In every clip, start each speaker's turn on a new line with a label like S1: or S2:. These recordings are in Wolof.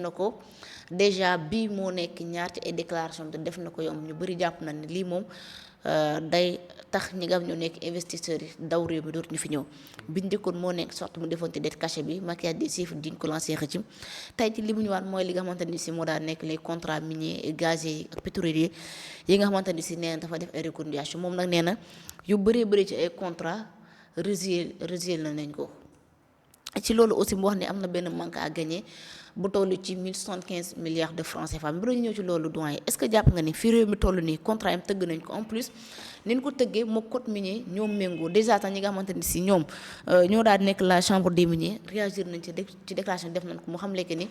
S1: na ko déjà bii moo nekk ñaar ci ay déclaration te def na ko yomb ñu bëri jàpp na ne lii moom day tax ñi nga xam ñoo nekk investisseurs yi daw réew mi dootuñu fi ñëw biñ njëkkoon moo nekk sorte mu defoon ci dette cachée bi maquillage des chiffres diñ ko lancé xëcc tey ci li mu ñëwaat mooy li nga xamante ni si moo daan nekk les contrats miniers et gaziers yi ak pétroliers yi nga xamante ni si nee na dafa def ay reconduction moom nag nee na yu bëree bëri ci ay contrat résilié na nañ ko ci loolu aussi mu wax ni am na benn manque à gagner bu toll ci 1075 milliards de francs CFA bi ñu ñëw ci loolu doyen est-ce que jàpp nga ni fi réew mi toll nii contrat yam tëgg nañ ko en plus ni ñu ko tëggee moo code minier ñoom méngoo déjà sax ñi nga xamante ni si ñoom ñoo daal di nekk la chambre des miniers réagir nañ ci déclaration def nañ ko mu xam lekk ni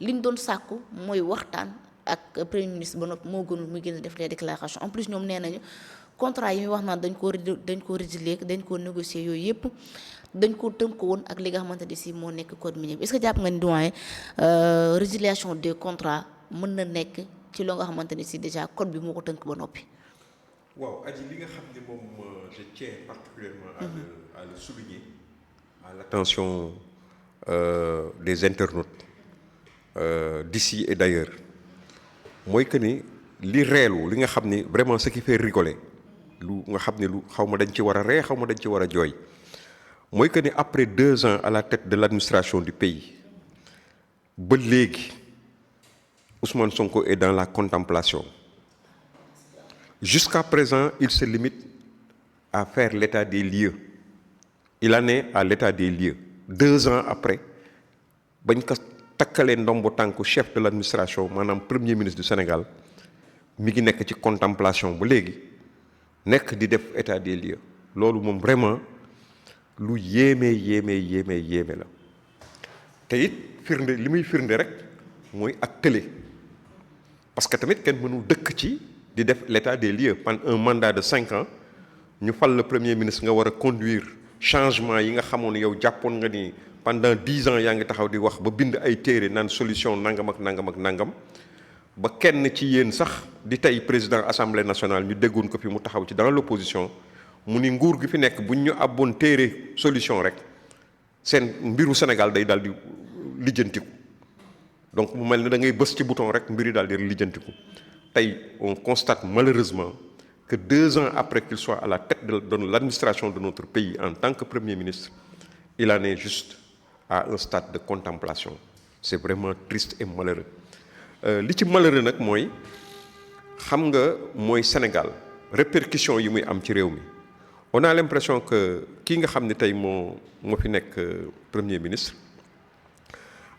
S1: liñ doon sàkku mooy waxtaan ak premier ministre ba noppi moo gënul muy gën a def les déclarations en plus ñoom nee nañu contrat yi muy wax naan dañ koo résilier dañ koo négocier yooyu yëpp dañ ko tënk woon ak li nga xamante ni si moo nekk code minier bi est-ce que jàpp nga ni doyen résiliation des contrats mën na nekk ci loo nga xamante ni si déjà code bi moo ko tënk ba noppi.
S2: waaw aji li nga xam ne moom je tiens particulièrement à le souligner à l'attention des internautes d'ici et d'ailleurs mooy que ni li reelu li nga xam ni vraiment ce qui fait rigoler lu nga xam ne lu xaw ma dañ ci war a ree xaw ma dañ ci war a jooy mooy que ni après 2 ans à la tête de l'administration du pays ba léegi Ousmane Sonko est dans la contemplation jusqu'à présent il se limite à faire l'état des lieux il en est à l'état des lieux 2 ans après bañ ko takkalee ndombo tànku chef de l'administration maanaam premier ministre du Sénégal mi ngi nekk ci contemplation ba léegi nekk di def état des lieux loolu moom vraiment lu yéeme la te it firnde li muy firnde rek mooy ak tële parce que tamit kenn mënul dëkk ci di def l'état des lieux pendant un mandat de 5 ans ñu fal le premier ministre nga war a conduire changement yi nga xamoon yow jàppoon nga ni pendant 10 ans yaa ngi taxaw di wax ba bind ay téere naan solution nangam ak nangam ba kenn ci yéen sax di tey président assemblée nationale ñu déggoon ko fi mu taxaw ci dans l'opposition mu ni nguur gi fi nekk buñ ñu abboon téere solution rek seen mbiru Sénégal day daal di lijjantiku donc mu mel ne da ngay bës ci bouton rek mbir yi daal di lijjantiku tey on constate malheureusement que 2 ans après qu'il soit à la tête de l'administration de notre pays en tant que premier ministre il en est juste à un stade de contemplation c'est vraiment triste et malheureux li ci malheureux nag mooy xam nga mooy Sénégal répercussions yi muy am ci réew mi on a l'impression que kii nga xam ne tey moo fi nekk premier ministre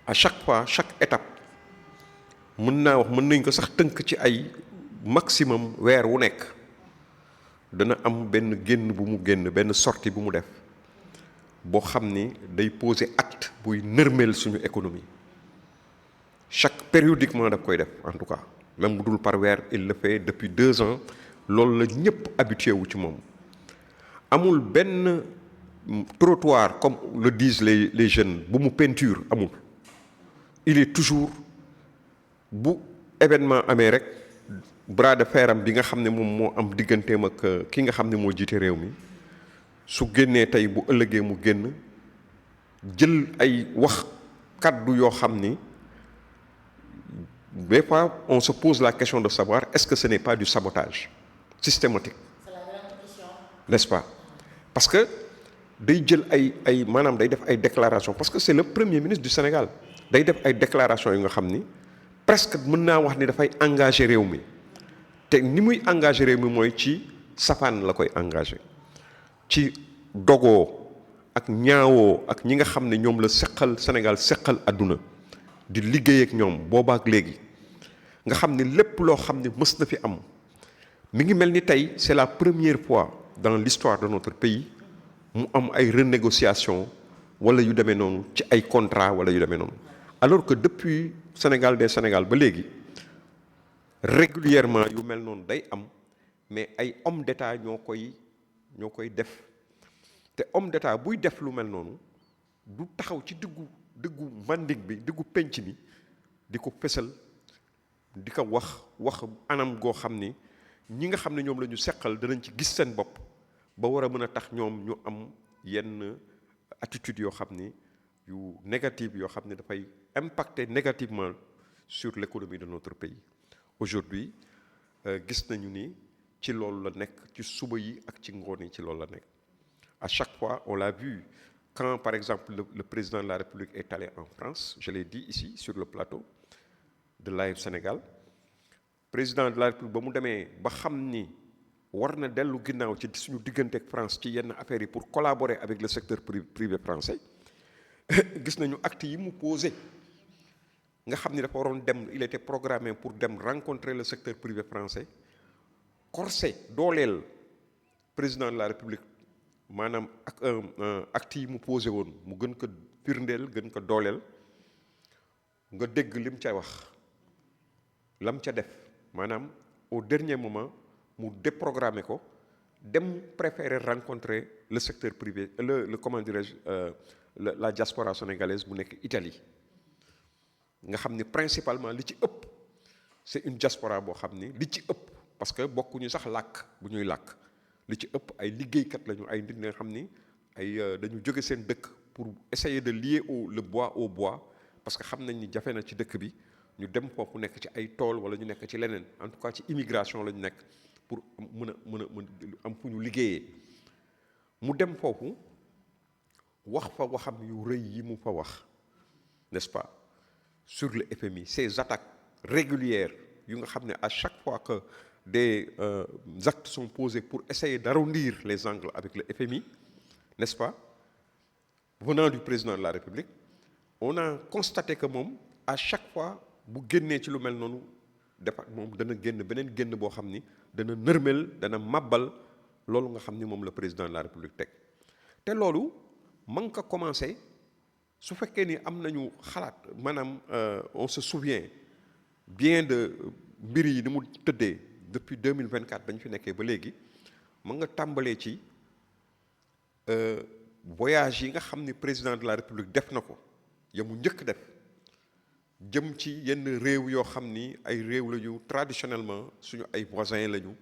S2: à chaque fois chaque étape mën nañ ko sax tënk ci ay maximum weer wu nekk dana am benn génn bu mu génn benn sortie bu mu def boo xam ni day poser acte buy nërmeel suñu économie périodiquement daf koy def en tout cas même bu dul par weer il le fait depuis 2 ans loolu la ñëpp habitué wu ci moom amul benn trottoir comme le disent les jeunes bu mu peinture amul il est toujours bu événement amee rek bras de fer am bi nga xam ne moom moo am digganteem ak ki nga xam ne moo jiite réew mi su génnee tey bu ëllëgee mu génn jël ay wax kaddu yoo xam ni des fois on se pose la question de savoir est-ce que ce n'est pas du sabotage systématique n'est-ce pas parce que day jël ay maanaam day def ay déclarations parce que c'est le premier ministre du Sénégal day def ay déclarations yu nga xam ni presque mën naa wax ni dafay engager réew mi te ni muy engager réew mi mooy ci safaan la koy engager ci dogoo ak ñaawoo ak ñi nga xam ne ñoom la seqal Sénégal seqal àdduna di liggéey ak ñoom boobaak léegi nga xam ne lépp loo xam ne mës na fi am mi ngi mel ni tey c'est la première fois dans l'histoire de notre pays mu am ay renégociation wala yu demee noonu ci ay contrat wala yu demee noonu alors que depuis Sénégal ba léegi régulièrement yu mel noonu day am mais ay hommes d'État ñoo koy def te homme d'État buy def lu mel noonu du taxaw ci diggu mandig bi diggu penc mi di ko fësal di ko wax anam goo xam ni ñi nga xam ne ñoom la ñu seqal danañ ci gis seen bopp ba war a mën a tax ñoom ñu am yenn attitude yoo xam ni yu négative yoo xam ne dafay impacter négativement sur l'économie de notre pays. Aujourd'hui gis nañu ni ci loolu la nekk ci suba yi ak ci ngoon yi ci loolu la nekk. À chaque fois on l'a vu quand par exemple le président de la République est allé en France, je l'ai dit ici sur le plateau de Live Sénégal, président de la République ba mu demee ba xam ni war na dellu ginnaaw ci suñu diggante ak France ci yenn affaires yi pour collaborer avec le secteur privé français gis nañu acte yi mu posé nga xam ni dafa waroon dem, il était programmé pour dem rencontrer le secteur privé français, corsé dooleel président de la République maanaam ak acte yi mu posé woon mu gën ko firndeel gën ko dooleel nga dégg lim ca wax lam ca def maanaam au dernier moment mu déprogrammé ko dem préférer rencontrer le secteur privé le comment dirais-je la diaspora sénégalaise bu nekk Italie nga xam ni principalement li ci ëpp c'est une diaspora boo xam ni li ci ëpp parce que bokkuñu sax làkk bu ñuy làkk li ci ëpp ay liggéeykat lañu ay nit nga xam ni ay dañu jóge seen dëkk pour essayer de lier le bois au bois parce que xam nañ ni jafe na ci dëkk bi ñu dem foofu nekk ci ay tool wala ñu nekk ci leneen en tout cas ci immigration la ñu nekk pour mën a am fu ñu liggéeyee mu dem foofu wax fa waxam yu rëy yi mu fa wax n'est-ce pas sur le FMI ces attaques régulières yu nga xam ne à chaque fois que des actes sont posés pour essayer d'arrondir les angles avec le FMI, n'est-ce pas, venant du président de la République, on a constaté que moom à chaque fois bu génnee ci lu mel noonu dafa moom dana génn beneen génn boo xam ni dana nërmel dana màbbal loolu nga xam ni moom le président de la République teg te loolu ma nga ko commencé su fekkee ni am nañu xalaat maanaam on se souvient bien de mbir yi ni mu tëddee depuis 2024 ba ñu fi nekkee ba léegi ma nga tàmbalee ci voyage yi nga xam ni président de la République def na ko ya mu njëkk def jëm ci yenn réew yoo xam ni ay réew lañu traditionnellement suñu ay voisins lañu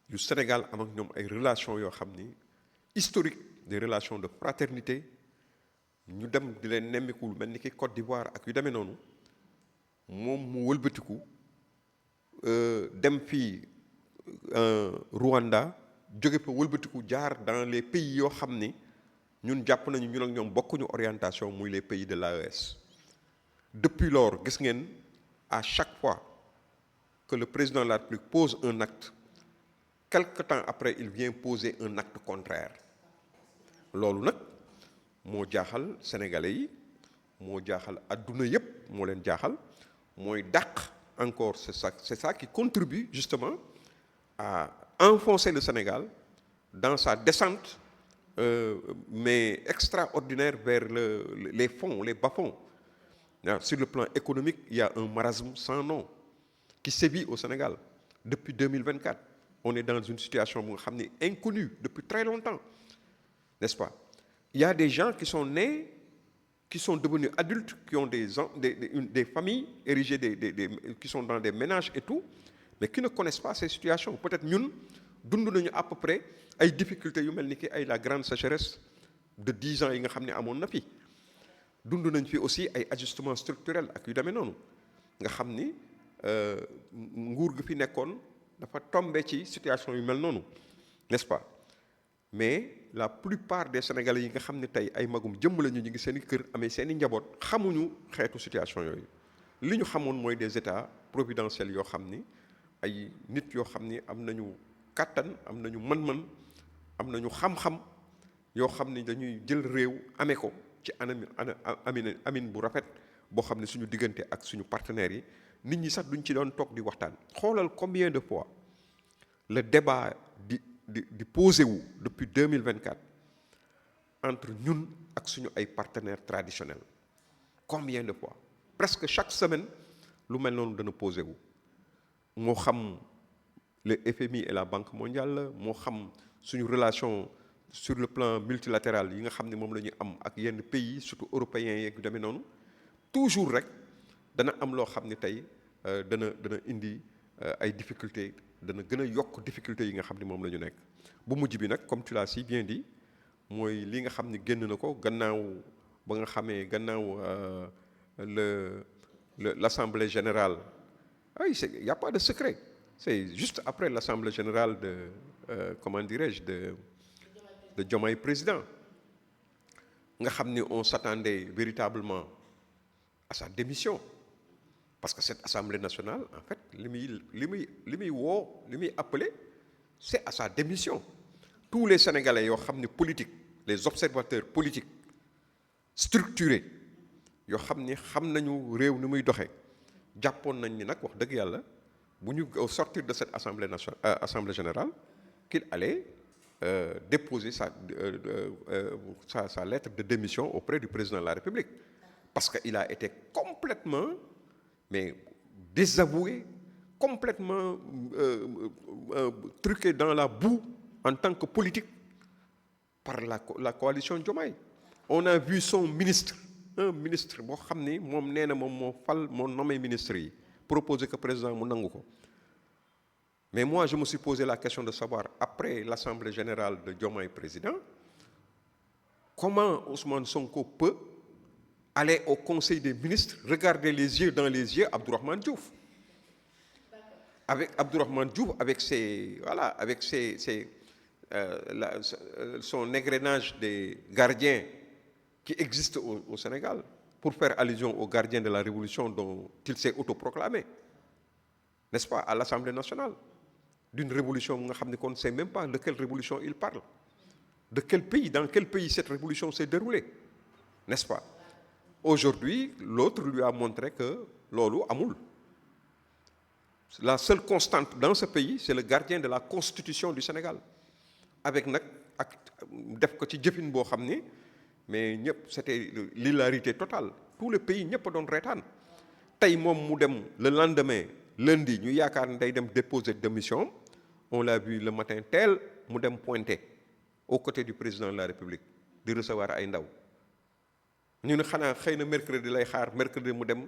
S2: yu Sénégal am ak ñoom ay relations yoo xam ni historique des relations de fraternité ñu dem di leen nemmiku lu mel ni ki Côte d'Ivoire ak yu demee noonu moom mu wëlbatiku dem fii Rwanda jóge fa wëlbatiku jaar dans les pays yoo xam ni ñun jàpp nañu ñun ak ñoom bokkuñu orientation muy les pays de l'AES. Depuis lors gis ngeen à chaque fois que le président de la République pose un acte quelque temps après il vient poser un acte contraire loolu nag moo jaaxal sénégalais yi moo jaaxal adduna yépp moo leen jaaxal mooy dàq encore c'est ça qui contribue justement à enfoncer le Sénégal dans sa descente mais extraordinaire vers les fonds, les bas-fonds. Sur le plan économique, il y a un marasme sans nom qui sévit au Sénégal depuis 2024. On est dans une situation inconnue depuis très longtemps, n'est-ce pas? Il y a des gens qui sont nés, qui sont devenus adultes, qui ont des familles érigées, qui sont dans des ménages et tout, mais qui ne connaissent pas ces situations. Peut-être nous, nous avons à peu près des difficultés, la grande sécheresse de 10 ans, à mon avis. Nous avons aussi des ajustements structurels ak yu demee noonu nga xam ni nguur gi fi nekkoon dafa tombé ci situation yu mel noonu n'est-ce pas mais la plupart des Sénégalais yi nga xam ne tey ay magum jëmm lañu ñu ngi seen i kër amee seen i njaboot xamuñu xeetu situation yooyu li ñu xamoon mooy des états providentiels yoo xam ni ay nit yoo xam ni am nañu kàttan am nañu mën-mën am nañu xam-xam yoo xam ni dañuy jël réew amee ko ci amin bu rafet boo xam ne suñu diggante ak suñu partenaires yi nit ñi sax duñ ci doon toog di waxtaan xoolal combien de fois le débat di posé wu depuis 2024 entre ñun ak suñu ay partenaires traditionnels combien de fois presque chaque semaine lu mel noonu dana posé wu moo xam le FMI et la Banque mondiale moo xam suñu relation sur le plan multilatéral yi nga xam ne moom la ñuy am ak yenn pays surtout européens yeeg yu demee noonu toujours rek dana am loo xam ne tey dana indi ay difficultés dana gën a yokk difficultés yi nga xam ne moom la ñu nekk. bu mujj bi nag comme tu l'as si bien dit mooy li nga xam ne génn na ko gannaaw ba nga xamee gannaaw l'Assemblée générale. Ah oui, il n'y a pas de secret. C'est juste après l'Assemblée générale comment dirais-je, de Diomaye président. On s'attendait véritablement à sa démission. Parce que cette Assemblée nationale, en fait, appelé, c'est à sa démission. Tous les Sénégalais, politiques, les observateurs politiques, structurés, yoo xam nañu réew ni muy doxee jàppoon nañ ni nag wax dëgg yàlla au sortir de cette assemblée générale qu'il allait déposer sa lettre de démission auprès du président de la République parce qu'il a été complètement désavoué, complètement truqué dans la boue en tant que politique par la coalition Diomaye. On a vu son ministre, un ministre boo xam ni moom nee na moom moo nommé ministre yi proposé que président mu nangu ko. Mais moi je me suis posé la question de savoir après l'Assemblée générale de Diomaye président comment Ousmane Sonko peut aller au Conseil des ministres regarder les yeux dans les yeux Abdourahmane Diouf. Avec Abdourahmane Diouf, avec son égrenage des gardiens qui existent au Sénégal, pour faire allusion aux gardiens de la Révolution dont il s'est autoproclamé, n'est-ce pas, à l'Assemblée nationale, d'une révolution, on ne sait même pas de quelle révolution il parle, de quel pays, dans quel pays cette révolution s'est déroulée, n'est-ce pas? Aujourd'hui, l'autre lui a montré que lolo amoul. La seule constante dans ce pays, c'est le gardien de la Constitution du Sénégal. Avec def ko ci jëfin boo xam ni mais c'était l'hilarité totale. Tout le pays ñëpp doon reetaan tey moom mu dem le lendemain lundi ñu yaakaar ne day dem déposer démission. On l'a vu le matin tel mu dem pointer aux côtés du président de la République di recevoir ay ndaw ñu ne xanaa xëy na mercredi lay xaar mercredi mu dem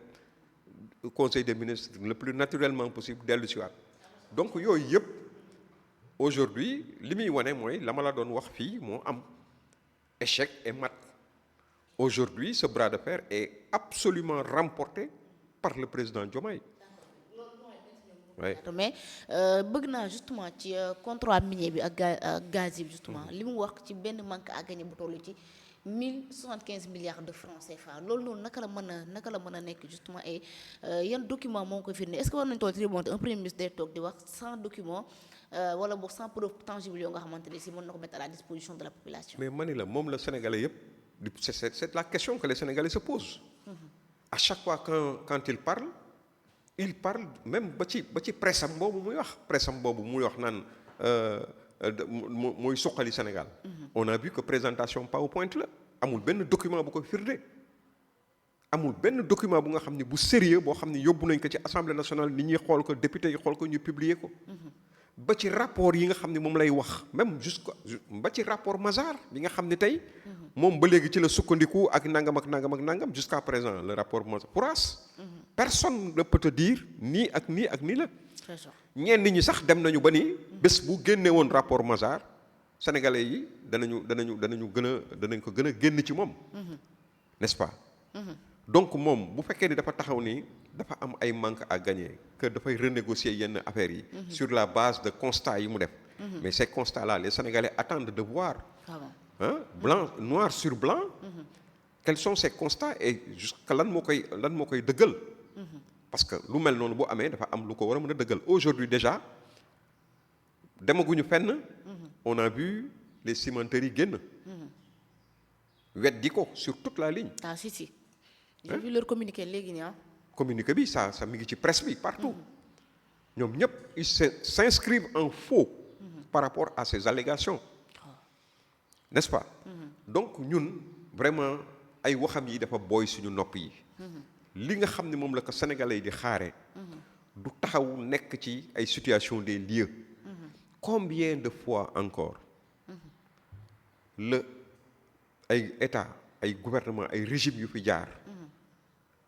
S2: conseil des ministres le plus naturellement possible dellu si waat donc yooyu yëpp aujourd'hui li muy wane mooy la ma la doon wax fii moo am échec et mat. Aujourd'hui ce bras de fer est absolument remporté par le président Diomaye.
S1: Oui. Mais bëgg naa justement ci contrat minier bi ak gaz yi justement li mu wax ci benn manque à gagner bu toll ci 1075 milliards de francs CFA loolu noonu naka la mën a nekk justement et yan document moo koy firnde est-ce que war nañu toll ci remonté un premier ministre day toog di wax sans document wala boog sans preuve tangible yoo nga xamante ne si mën na ko mettre à la disposition de la population. Mais
S2: mani la moom la Sénégalais yëpp c'est la question que les Sénégalais se posent. À chaque fois quand il parle même ba ci presse am boobu muy wax naan mooy suqali Sénégal. On a vu que présentation PowerPoint la amul benn document bu ko firnde amul benn document bu nga xam ne bu sérieux boo xam ne yóbbu nañ ko ci Assemblée nationale nit ñi xool ko député yi xool ko ñu publier ko. ba ci rapport yi nga xam ne moom lay wax même ba ci rapport Mazars bi nga xam ne tey. moom ba léegi ci la sukkandiku ak nangam jusqu'à présent le rapport Mazars. Personne ne peut te dire nii ak nii la. ñenn ñi sax dem nañu ba ni bés bu génne woon rapport Mazars sénégalais yi danañ ko gën a génn ci moom. n'est-ce pas. Donc moom bu fekkee ni dafa taxaw ni dafa am ay manque à gagner que dafay renégocier yenn affaires yi. sur la base de constats yi mu def. Mais ces constats là les Sénégalais attendent de voir. Noir sur blanc. Quels sont ces constats et jusqu'à lan moo koy dëggal. Parce que lu mel noonu bu amee dafa am lu ko war a mën a dëggal aujourd'hui déjà demaguñu fenn. On a vu les cimenteries yi génn. weddi ko sur toute la ligne.
S1: Ah si. J'ai vu leur communiqué léegi nii
S2: communiqué bi ça mi ngi ci presse bi partout. ñoom ñëpp ils s'inscrivent en faux. Par rapport à ces allégations. N'est-ce pas. Donc ñun vraiment ay waxam yi dafa booy suñu nopp yi. li nga xam ne moom la ko Sénégalais yi di xaare du taxaw nekk ci ay situation des lieux. Combien de fois encore ay état ay gouvernement ay régime yu fi jaar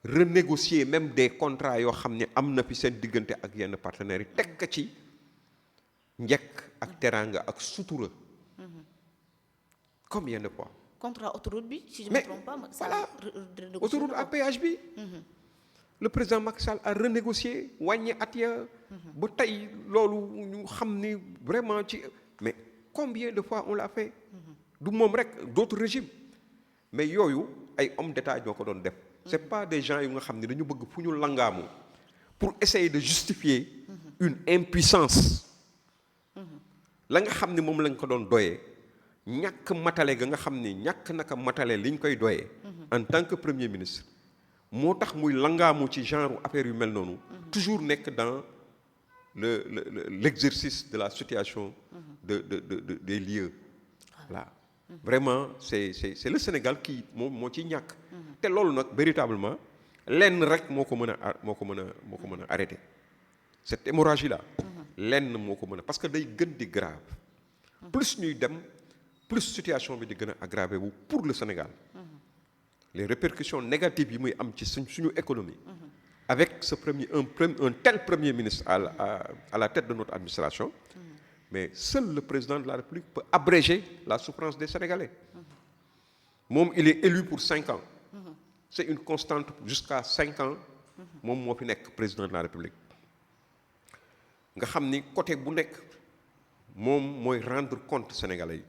S2: renégocier même des contrats yoo xam ne am na fi seen diggante ak yenn partenaires yi teg ko ci njëkk ak teraanga ak sutura. Combien de fois
S1: contrat autoroute bi si je ne me
S2: mais
S1: trompe pas Macky Sall
S2: voilà
S1: renégocié
S2: autoroute
S1: na
S2: à
S1: ko.
S2: péage bi le président Macky Sall a renégocié wàññi at ya ba tey loolu ñu xam ni vraiment ci mais combien de fois on l'a fait du moom rek d'autres régimes mais yooyu ay hommes d'État ñoo ko doon def c'est pas des gens yu nga xam ne dañu bëgg fu ñu langaamu pour essayer de justifier une impuissance la nga xam ne moom lañ ko doon doyee ñàkk matale ga nga xam ni ñàkk naka matale liñ koy doyee en tant que premier ministre moo tax muy langaamu ci genre affaire yu mel noonu toujours nekk dans l'exercice de la situation des lieux voilà vraiment c'est le Sénégal qui moo ciy ñàkk te loolu nag véritablement lenn rek moo ko mën a arrêter cette hémorragie là lenn moo ko mën a parce que day gën di grave plus ñuy dem plus situation bi di gën a aggravé wu pour le Sénégal les répercussions négatives yi muy am ci suñu économie avec un tel premier ministre à la tête de notre administration mais seul le président de la République peut abréger la souffrance des Sénégalais moom il est élu pour 5 ans c'est une constante jusqu'à 5 ans moom moo fi nekk président de la République nga xam ni côté bu nekk moom mooy rendre compte Sénégalais yi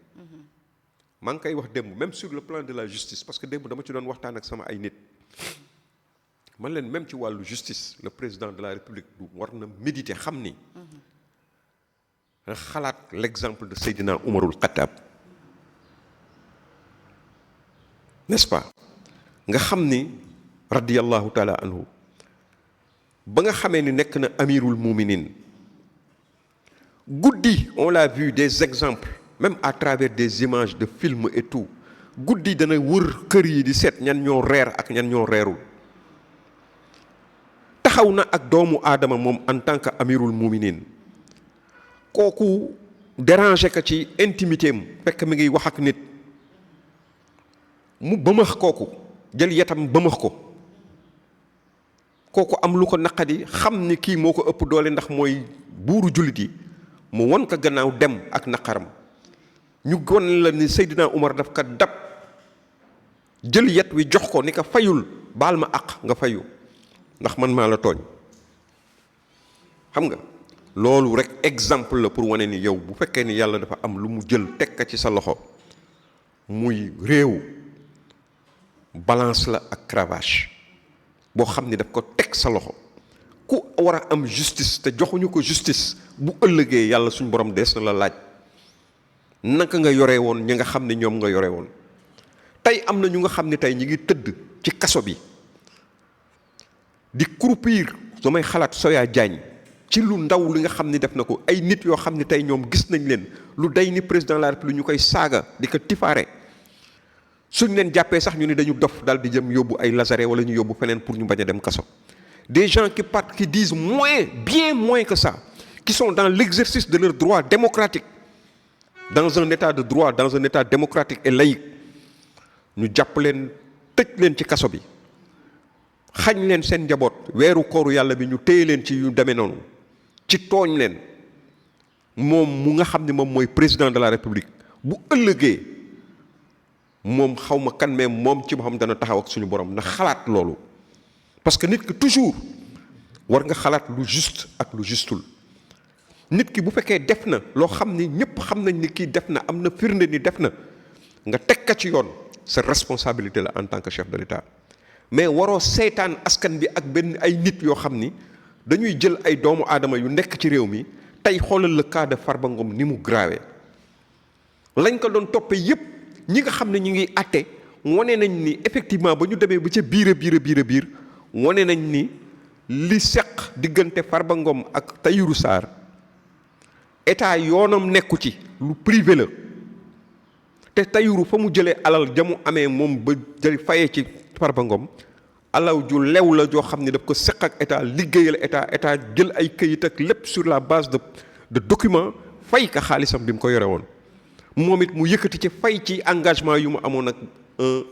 S2: maa ngi koy wax démb même sur le plan de la justice parce que démb dama ci doon waxtaan ak sama ay nit man leen même ci wàllu justice le président de la République du war na méditer xam ni nga xalaat l'exemple de Seydina Oumarul Khattab n'est-ce pas nga xam ni radiyallahu taala anhu ba nga xamee ni nekk na amirul muminin guddi on l'a vu des exemples même à travers des images de films et tout guddi dana wër kër yi di seet ñan ñoo reer ak ñan ñoo reerul taxaw na ak doomu aadama moom en tant que amirul muminin kooku déranger ko ci intimité am fekk mi ngi wax ak nit mu bëmax kooku jël yetam bëmax ko kooku am lu ko naqadi xam ni kii moo ko ëpp doole ndax mooy buuru jullit yi mu won ko gannaaw dem ak naqaram ñu gon la ni Seydina Omar daf ko dab jël yet wi jox ko ni ko fayul baal ma àq nga fayu ndax man maa la tooñ xam nga loolu rek exemple la pour wane ni yow bu fekkee ni yàlla dafa am lu mu jël teg ko ci sa loxo muy réew balance la ak cravache boo xam ni daf ko teg sa loxo ku war a am justice te joxuñu ko justice bu ëllëgee yàlla suñu borom dees na la laaj naka nga yore woon ñi nga xam ne ñoom nga yore woon tey am na ñu nga xam ne tey ñi ngi tëdd ci kaso bi di croupir damay xalaat Soya Diagne ci lu ndaw li nga xam ni def na ko ay nit yoo xam ne tey ñoom gis nañ leen lu day ni président de la République ñu koy saaga di ko tifaare suñ leen jàppee sax ñu ni dañu dof daal di jëm yóbbu ay lazaret wala ñu yóbbu feneen pour ñu bañ a dem kaso des gens qui partent qui disent bien moins que ça qui sont dans l'exercice de leurs droits démocratiques dans un état de droit dans un état démocratique et laïque ñu jàpp leen tëj leen ci kaso bi xañ leen seen njaboot weeru kooru yàlla bi ñu téye leen ci yu demee noonu ci tooñ leen moom mu nga xam ne moom mooy président de la République bu ëllëgee moom xaw ma kan mais moom ci boppam dana taxaw ak suñu borom na xalaat loolu parce que nit ki toujours war nga xalaat lu juste ak lu justul nit ki bu fekkee def na loo xam ni ñëpp xam nañ ni kii def na am na firnde ni def na nga teg ka ci yoon sa responsabilité la en tant que chef de l'État mais waroo seytaan askan bi ak benn ay nit yoo xam ni dañuy jël ay doomu aadama yu nekk ci réew mi tey xoolal le cas de Farba Ngom ni mu grave lañ ko doon toppee yépp ñi nga xam ne ñu ngi àtte wane nañ ni effectivement ba ñu demee ba ca biir wane nañ ni li seq diggante Farba Ngom ak Tahirou Sarr état yoonam nekku ci lu privé la te Tahirou fa mu jëlee alal jamu amee moom ba jël fayee ci Farba Ngom alaw ju lew la joo xam ne daf ko seq ak état liggéeyal état jël ay këyit ak lépp sur la base de documents fay ka xaalisam bi mu ko yore woon moom it mu yëkkati ci fay ci engagement yu mu amoon ak un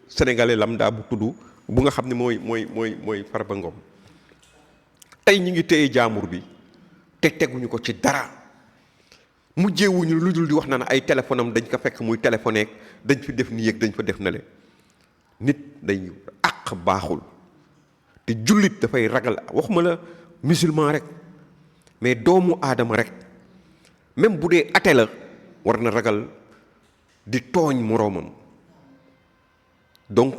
S2: sénégalais lambda bu tudd bu nga xam ne mooy Farba Ngom tey ñi ngi téye jaamur bi te teguñu ko ci dara mujjeewuñu lu dul di wax naan ay téléphone am dañ ko fekk muy téléphoné dañ fi def nii yëg dañ fa def na le nit day àq baaxul te jullit dafay ragal waxuma la musulman rek mais doomu aadama rek même bu dee athée la war na ragal di tooñ moroomam. Donc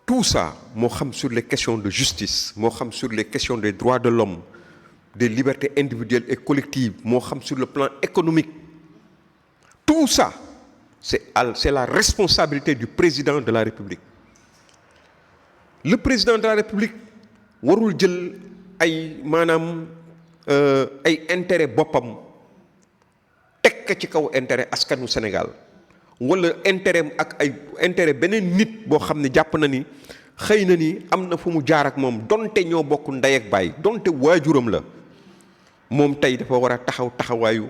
S2: tout ça moo xam sur les questions de justice moo xam sur les questions des droits de l'homme, des libertés individuelles et collectives moo xam sur le plan économique, tout ça c'est la responsabilité du président de la République. Le président de la République warul jël ay maanaam ay intérêt boppam teg ko ci kaw intérêt askanu Sénégal wala intérêt ak ay intérêt beneen nit boo xam ne jàpp na ni xëy na ni am na fu mu jaar ak moom donte ñoo bokk ndey ak baay donte waajuram la moom tey dafa war a taxawaayu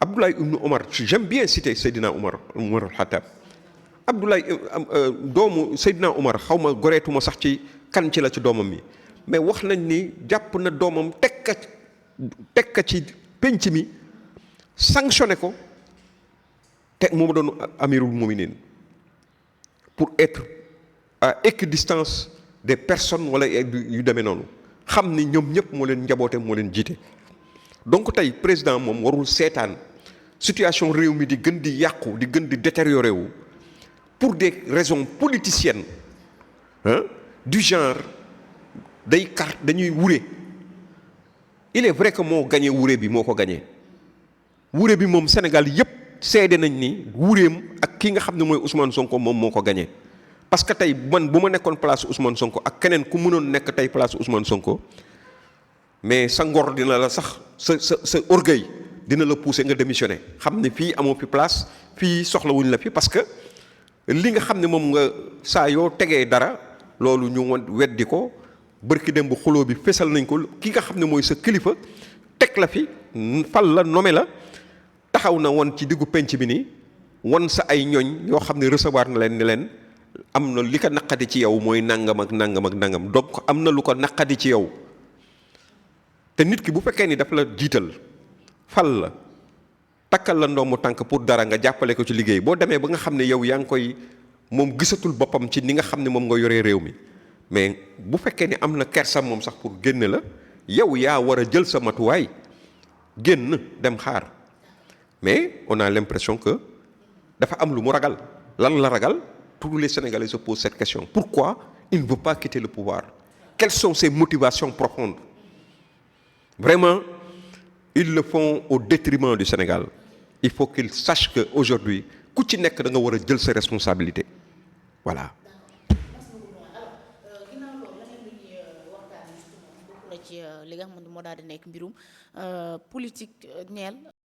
S2: Abdoulaye ibn Omar. J'aime bien citer Seydina Omar al-Khattab. Abdoulaye doomu Seydina Omar xaw ma goreetuma sax ci kan ci la ci doomam mi mais wax nañ ni jàpp na doomam teg ka ci penc mi sanctionné ko te moom doon amirul muminin pour être à équidistance des personnes wala yu demee noonu xam ni ñoom ñëpp moo leen njaboote moo leen jiite. Donc tey président moom warul seetaan situation réew mi di gën di yàqu di gën di détériorer wu pour des raisons politiciennes du genre dañuy wure. Il est vrai que moo gagné wure bi moo ko gagné wure bi moom Sénégal yëpp seede nañ ni wureem ak ki nga xam ne mooy Ousmane Sonko moom moo ko gagné. Parce que tey man bu ma nekkoon place Ousmane Sonko ak keneen ku mënoon nekk tey place Ousmane Sonko mais sa ngor dina la sax sa orgueil dina la pousser nga démissionner xam ne fii amoo fi place fii soxlawuñ la fi parce que li nga xam ne moom nga saa yoo tegee dara loolu ñu weddi ko. Bërki dem bu xuloo bi fesal nañ ko ki nga xam ne mooy sa kilifa teg la fi fal la nommé la taxaw na woon ci diggu penc bi nii wan sa ay ñoñ yoo xam ne recevoir na leen ni leen am na li ko naqadi ci yow mooy nangam ak nangam ak nangam donc am na lu ko naqadi ci yow te nit ki bu fekkee ni dafa la jiital fal la takkal la ndombu tànk pour dara nga jàppale ko ci liggéey boo demee ba nga xam ne yow yaa ngi koy moom gisatul boppam ci ni nga xam ne moom nga yoree réew mi. Mais bu fekkee ni am na kersa moom sax pour génn la yow yaa war a jël sa matuwaay génn dem xaar mais on a l'impression que dafa am lu mu ragal lan la ragal. Tous les Sénégalais se posent cette question. Pourquoi il ne veut pas quitter le pouvoir? Quelles sont ses motivations profondes? Vraiment, ils le font au détriment du Sénégal. Il faut qu'ils sachent qu'aujourd'hui ku ci nekk da nga war a jël sa responsabilité voilà.
S1: ci li nga xamante moo daal di nekk mbirum politique ñeel